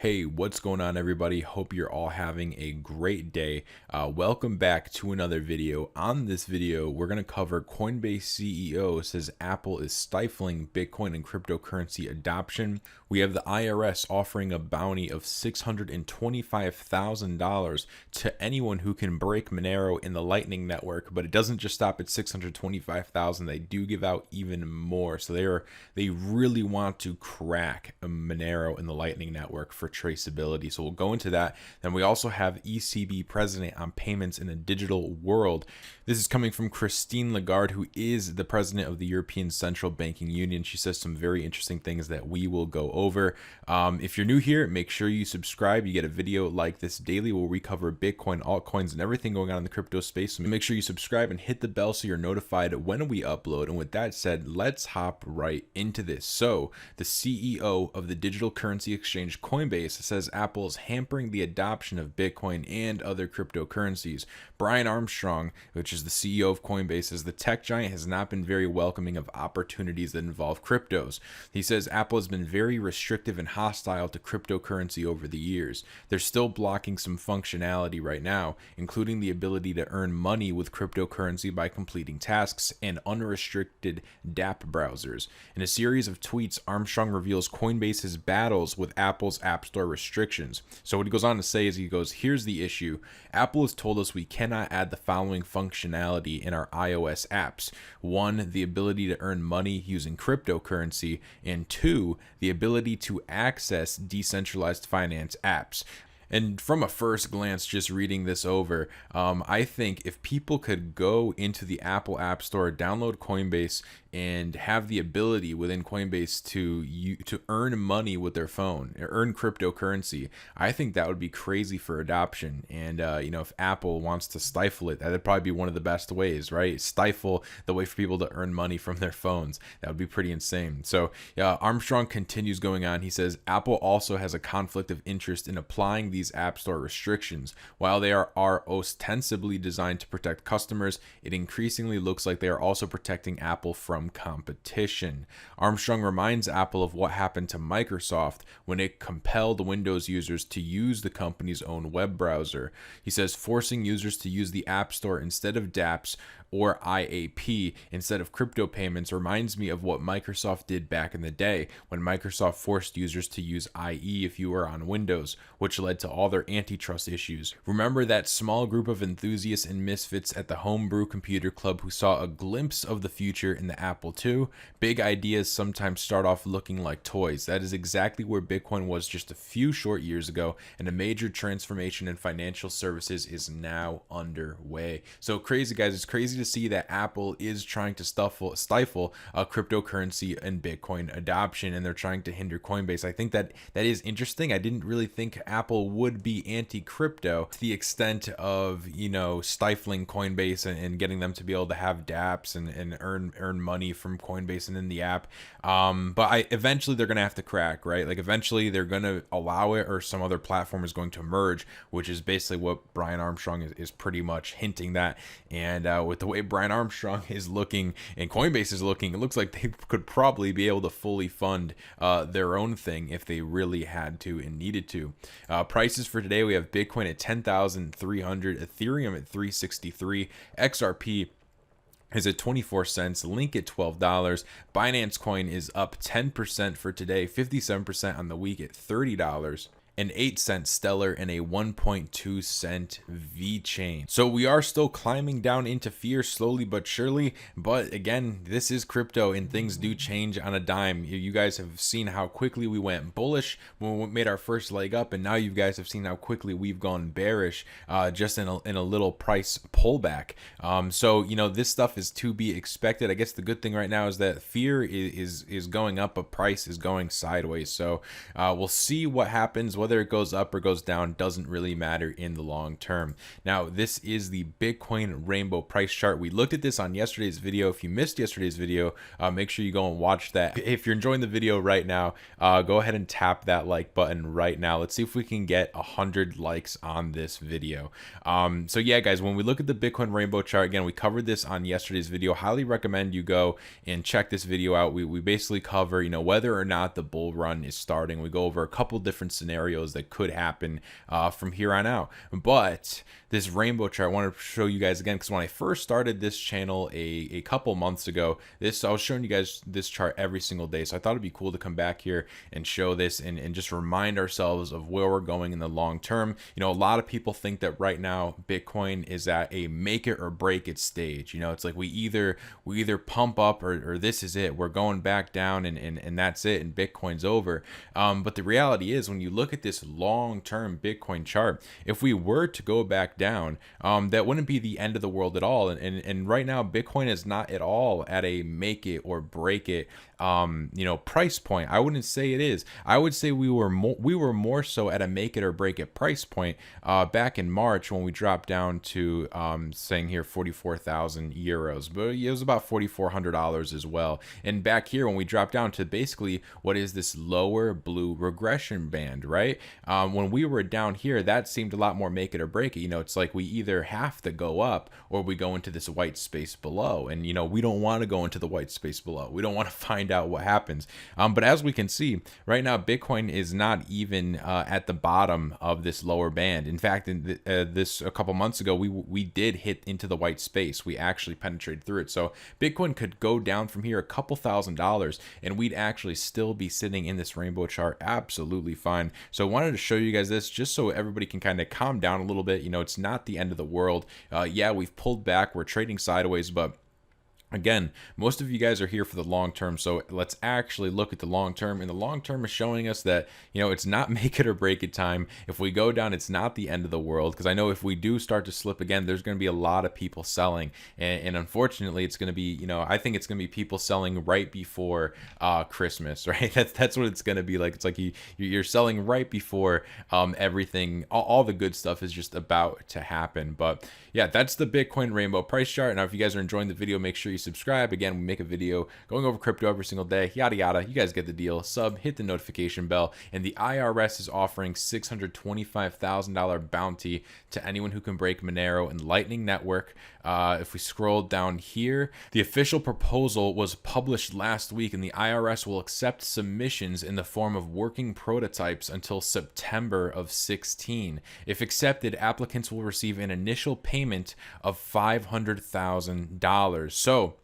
Hey, what's going on, everybody? Hope you're all having a great day. Welcome back to another video. On this video, we're going to cover Coinbase CEO says Apple is stifling Bitcoin and cryptocurrency adoption. We have the IRS offering a bounty of $625,000 to anyone who can break Monero in the Lightning Network, but it doesn't just stop at $625,000. They do give out even more. So they really want to crack a Monero in the Lightning Network for traceability. So we'll go into that. Then we also have ECB president on payments in a digital world. This is coming from Christine Lagarde, who is the president of the European Central Banking Union. She says some very interesting things that we will go over. If you're new here, make sure you subscribe. You get a video like this daily where we cover Bitcoin, altcoins, and everything going on in the crypto space. So make sure you subscribe and hit the bell so you're notified when we upload. And with that said, let's hop right into this. So the CEO of the digital currency exchange Coinbase says Apple is hampering the adoption of Bitcoin and other cryptocurrencies. Brian Armstrong, which is the CEO of Coinbase, says the tech giant has not been very welcoming of opportunities that involve cryptos. He says Apple has been very restrictive and hostile to cryptocurrency over the years. They're still blocking some functionality right now, including the ability to earn money with cryptocurrency by completing tasks and unrestricted dApp browsers. In a series of tweets, Armstrong reveals Coinbase's battles with Apple's App Store restrictions. So what he goes on to say is he goes, here's the issue. Apple has told us we cannot add the following functionality in our iOS apps. 1, the ability to earn money using cryptocurrency, and 2, the ability to access decentralized finance apps. And from a first glance, just reading this over, I think if people could go into the Apple App Store, download Coinbase, and have the ability within Coinbase to earn money with their phone, earn cryptocurrency, I think that would be crazy for adoption. And if Apple wants to stifle it, that'd probably be one of the best ways, right? Stifle the way for people to earn money from their phones. That would be pretty insane. So Armstrong continues going on. He says Apple also has a conflict of interest in applying these App Store restrictions. While they are ostensibly designed to protect customers, it increasingly looks like they are also protecting Apple from competition. Armstrong reminds Apple of what happened to Microsoft when it compelled Windows users to use the company's own web browser. He says forcing users to use the App Store instead of dApps or IAP instead of crypto payments reminds me of what Microsoft did back in the day when Microsoft forced users to use IE if you were on Windows, which led to all their antitrust issues. Remember that small group of enthusiasts and misfits at the Homebrew Computer Club who saw a glimpse of the future in the Apple II? Big ideas sometimes start off looking like toys. That is exactly where Bitcoin was just a few short years ago, and a major transformation in financial services is now underway. So crazy, guys. It's crazy to see that Apple is trying to stifle cryptocurrency and Bitcoin adoption, and they're trying to hinder Coinbase. I think that is interesting. I didn't really think Apple would be anti-crypto to the extent of stifling Coinbase and getting them to be able to have dApps and earn money from Coinbase and in the app. But eventually they're gonna have to crack, right? Like eventually they're gonna allow it, or some other platform is going to merge, which is basically what Brian Armstrong is pretty much hinting that. And with the way Brian Armstrong is looking and Coinbase is looking, it looks like they could probably be able to fully fund their own thing if they really had to and needed to. Prices for today, we have Bitcoin at 10,300, Ethereum at 363, XRP is at 24 cents, Link at $12, Binance Coin is up 10% for today, 57% on the week at $30. An 8-cent Stellar, and a 1.2 cent VeChain. So we are still climbing down into fear slowly but surely. But again, this is crypto and things do change on a dime. You guys have seen how quickly we went bullish when we made our first leg up, and now you guys have seen how quickly we've gone bearish just in a little price pullback. So this stuff is to be expected. I guess the good thing right now is that fear is going up, but price is going sideways. So we'll see what happens. Whether it goes up or goes down doesn't really matter in the long term. Now, this is the Bitcoin rainbow price chart. We looked at this on yesterday's video. If you missed yesterday's video, make sure you go and watch that. If you're enjoying the video right now, go ahead and tap that like button right now. Let's see if we can get 100 likes on this video. So yeah, guys, when we look at the Bitcoin rainbow chart, again, we covered this on yesterday's video. Highly recommend you go and check this video out. We basically cover, whether or not the bull run is starting. We go over a couple different scenarios scenarios that could happen from here on out. But this rainbow chart I wanted to show you guys again, because when I first started this channel a couple months ago, I was showing you guys this chart every single day. So I thought it'd be cool to come back here and show this and just remind ourselves of where we're going in the long term. You know, a lot of people think that right now Bitcoin is at a make it or break it stage. You know, it's like we either pump up or this is it. We're going back down and that's it, and Bitcoin's over. But the reality is, when you look at this long-term Bitcoin chart, if we were to go back down, that wouldn't be the end of the world at all. And right now, Bitcoin is not at all at a make it or break it price point. I wouldn't say it is. I would say we were more so at a make it or break it price point back in March, when we dropped down to saying here 44,000 euros, but it was about $4,400 as well. And back here, when we dropped down to basically what is this lower blue regression band, right? When we were down here, that seemed a lot more make it or break it. You know, it's like we either have to go up or we go into this white space below. And, you know, we don't want to go into the white space below. We don't want to find out what happens. But as we can see right now, Bitcoin is not even at the bottom of this lower band. In fact, in this a couple months ago, we did hit into the white space. We actually penetrated through it. So Bitcoin could go down from here a couple $1,000s, and we'd actually still be sitting in this rainbow chart absolutely fine. So I wanted to show you guys this just so everybody can kind of calm down a little bit. You know, it's not the end of the world. Yeah, we've pulled back, we're trading sideways, but again, most of you guys are here for the long term, so let's actually look at the long term. And the long term is showing us that, you know, it's not make it or break it time. If we go down, it's not the end of the world, because I know if we do start to slip again, there's going to be a lot of people selling, and unfortunately, it's going to be, you know, I think it's going to be people selling right before Christmas, right? That's what it's going to be like. It's like you're selling right before everything, all the good stuff is just about to happen. But yeah, that's the Bitcoin rainbow price chart. Now, if you guys are enjoying the video, make sure you subscribe. Again, we make a video going over crypto every single day, yada yada. You guys get the deal. Sub, hit the notification bell, and the IRS is offering $625,000 bounty to anyone who can break Monero and Lightning Network. If we scroll down here, the official proposal was published last week, and the IRS will accept submissions in the form of working prototypes until September of 16. If accepted, applicants will receive an initial payment of $500,000. So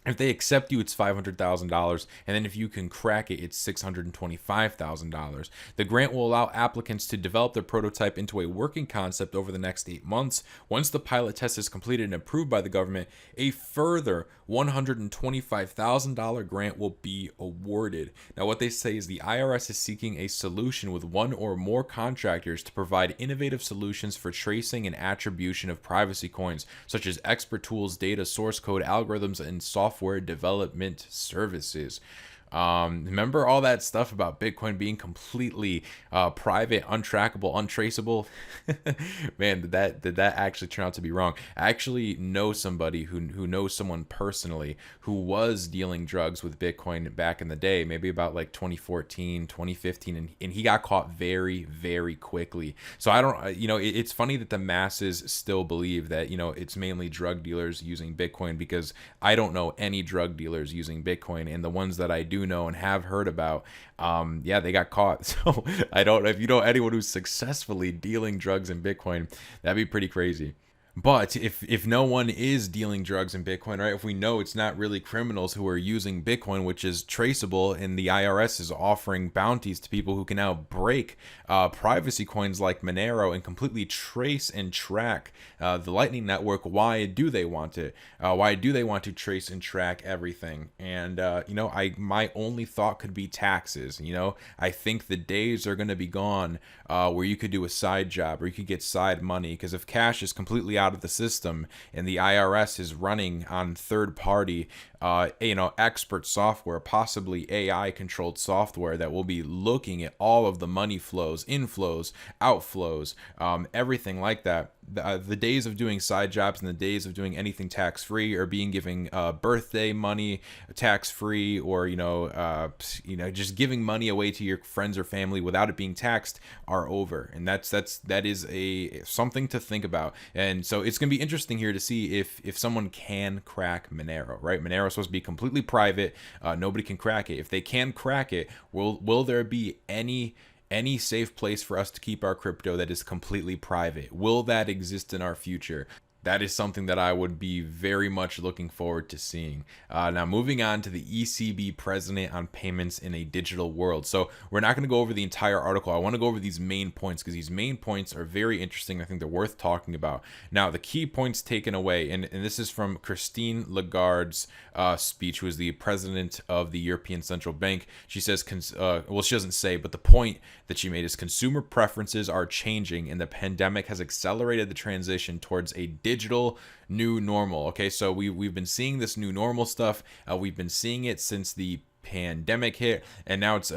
if they accept you, it's $500,000, and then if you can crack it, it's $625,000. The grant will allow applicants to develop their prototype into a working concept over the next 8 months. Once the pilot test is completed and approved by the government, a further $125,000 grant will be awarded. Now, what they say is the IRS is seeking a solution with one or more contractors to provide innovative solutions for tracing and attribution of privacy coins, such as expert tools, data, source code, algorithms, and software development services. Remember all that stuff about Bitcoin being completely private, untrackable, untraceable? Man, did that actually turn out to be wrong? I actually know somebody who knows someone personally who was dealing drugs with Bitcoin back in the day, maybe about like 2014, 2015, and he got caught very, very quickly. So I don't, you know, it's funny that the masses still believe that, you know, it's mainly drug dealers using Bitcoin, because I don't know any drug dealers using Bitcoin, and the ones that I do know and have heard about, yeah, they got caught. So I don't know if you know anyone who's successfully dealing drugs in Bitcoin, that'd be pretty crazy. But if no one is dealing drugs in Bitcoin, right? If we know it's not really criminals who are using Bitcoin, which is traceable, and the IRS is offering bounties to people who can now break privacy coins like Monero and completely trace and track the Lightning Network, why do they want it? Why do they want to trace and track everything? And you know, my only thought could be taxes. You know, I think the days are going to be gone where you could do a side job or you could get side money, because if cash is completely out of the system and the IRS is running on third party expert software, possibly AI controlled software that will be looking at all of the money flows, inflows, outflows, everything like that. The days of doing side jobs and the days of doing anything tax free, or being giving birthday money tax free, or just giving money away to your friends or family without it being taxed, are over. And that is something to think about. And so it's going to be interesting here to see if someone can crack Monero, right? Monero is supposed to be completely private. Nobody can crack it. If they can crack it, will there be any any safe place for us to keep our crypto that is completely private? Will that exist in our future? That is something that I would be very much looking forward to seeing. Now, moving on to the ECB president on payments in a digital world. So we're not going to go over the entire article. I want to go over these main points because these main points are very interesting. I think they're worth talking about. Now, the key points taken away, and this is from Christine Lagarde's speech, who is the president of the European Central Bank. She says, well, she doesn't say, but the point that she made is consumer preferences are changing, and the pandemic has accelerated the transition towards a digital new normal. Okay, so we've been seeing this new normal stuff. We've been seeing it since the pandemic hit, and now it's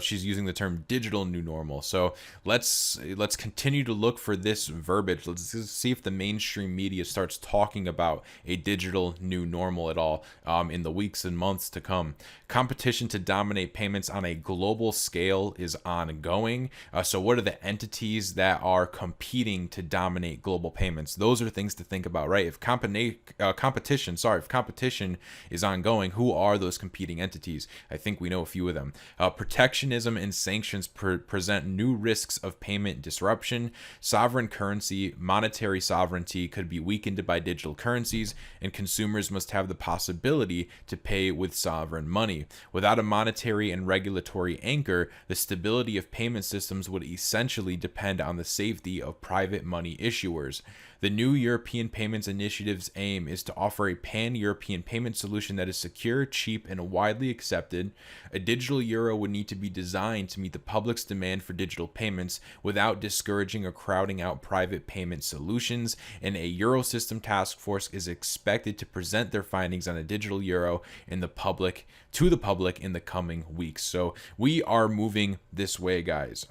she's using the term digital new normal. So let's continue to look for this verbiage. Let's see if the mainstream media starts talking about a digital new normal at all in the weeks and months to come. Competition to dominate payments on a global scale is ongoing. So what are the entities that are competing to dominate global payments? Those are things to think about, right? If competition is ongoing, who are those competing entities? I think we know a few of them. Protectionism and sanctions present new risks of payment disruption. Sovereign currency, monetary sovereignty could be weakened by digital currencies, and consumers must have the possibility to pay with sovereign money. Without a monetary and regulatory anchor, the stability of payment systems would essentially depend on the safety of private money issuers. The new European Payments Initiative's aim is to offer a pan-European payment solution that is secure, cheap, and widely accepted. A digital euro would need to be designed to meet the public's demand for digital payments without discouraging or crowding out private payment solutions, and a Eurosystem task force is expected to present their findings on a digital euro to the public in the coming weeks. So we are moving this way, guys.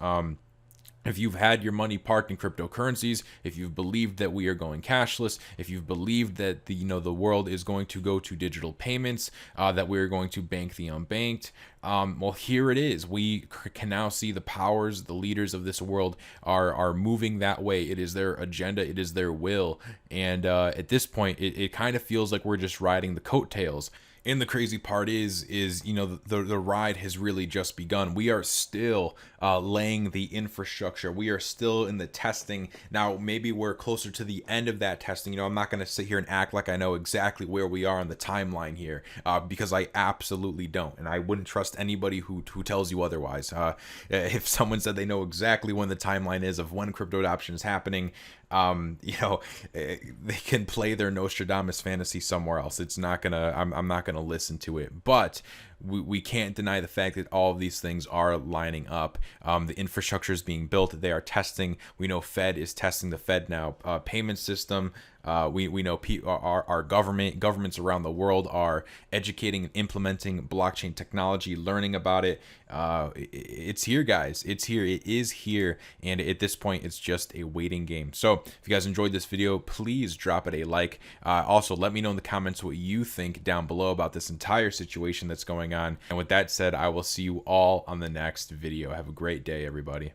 If you've had your money parked in cryptocurrencies, if you've believed that we are going cashless, if you've believed that the world is going to go to digital payments, that we're going to bank the unbanked, well, here it is. We can now see the powers, the leaders of this world are moving that way. It is their agenda. It is their will. And at this point, it kind of feels like we're just riding the coattails. And the crazy part is the ride has really just begun. We are still laying the infrastructure. We are still in the testing. Now, maybe we're closer to the end of that testing. I'm not going to sit here and act like I know exactly where we are on the timeline here, because I absolutely don't. And I wouldn't trust anybody who tells you otherwise. If someone said they know exactly when the timeline is of when crypto adoption is happening, they can play their Nostradamus fantasy somewhere else. It's not gonna, I'm not gonna listen to it. But we can't deny the fact that all of these things are lining up. The infrastructure is being built. They are testing. We know Fed is testing the Fed now payment system. We know our governments around the world are educating and implementing blockchain technology, learning about it. It's here, guys. It's here. It is here. And at this point, it's just a waiting game. So if you guys enjoyed this video, please drop it a like. Also, let me know in the comments what you think down below about this entire situation that's going on. And with that said, I will see you all on the next video. Have a great day, everybody.